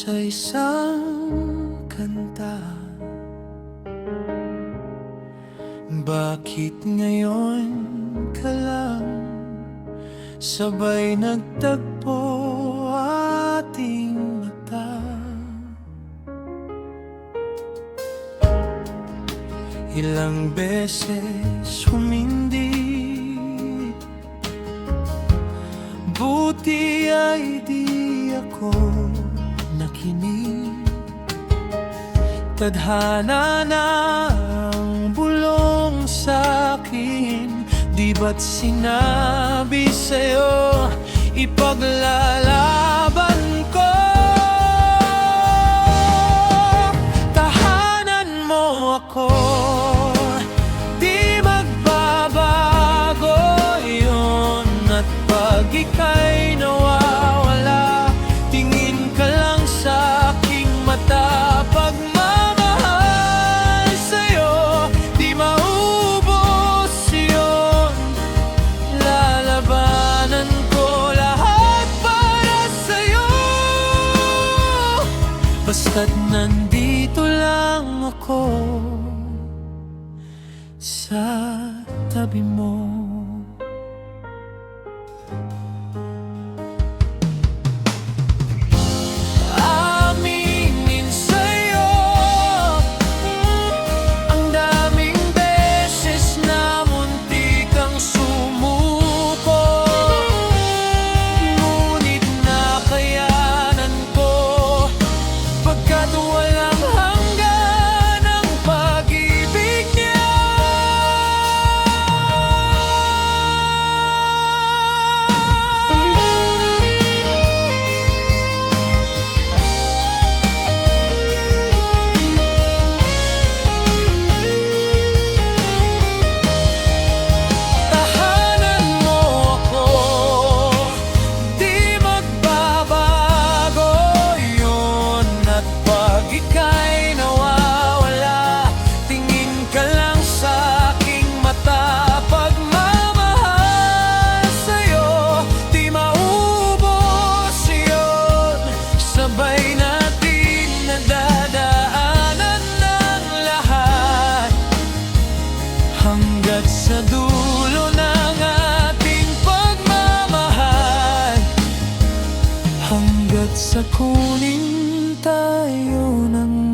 sa isang kanta. Bakit ngayon ka lang sabay nagtagpo ating mata? Ilang beses humindi, buti ay di ako nakinig. Tadhana na ang bulong sa'kin, di ba't sinabi sa'yo ipaglalaban ko? Tahanan mo ako, di magbabago yun. At pag ika'y nawawala, tingin ka lang sa aking mata. Pagmamahal sa'yo, di maubos yun. Lalabanan ko lahat para sa'yo, basta't nandito lang ako sa tabi mo. Aminin sa'yo, ang daming beses na muntik kang sumuko, ngunit nakayanan ko, pagkat walang hanggan ang pag-ibig niya. Tahanan mo ako, di magbabago yun. At pag ika'y nawawala, tingin ka lang sa aking mata. Pagmamahal sa'yo, di maubos yun. Sabay natin nadadaanan ng lahat, hanggat sa dulo ng ating pagmamahal, hanggat sa kunin tayo ng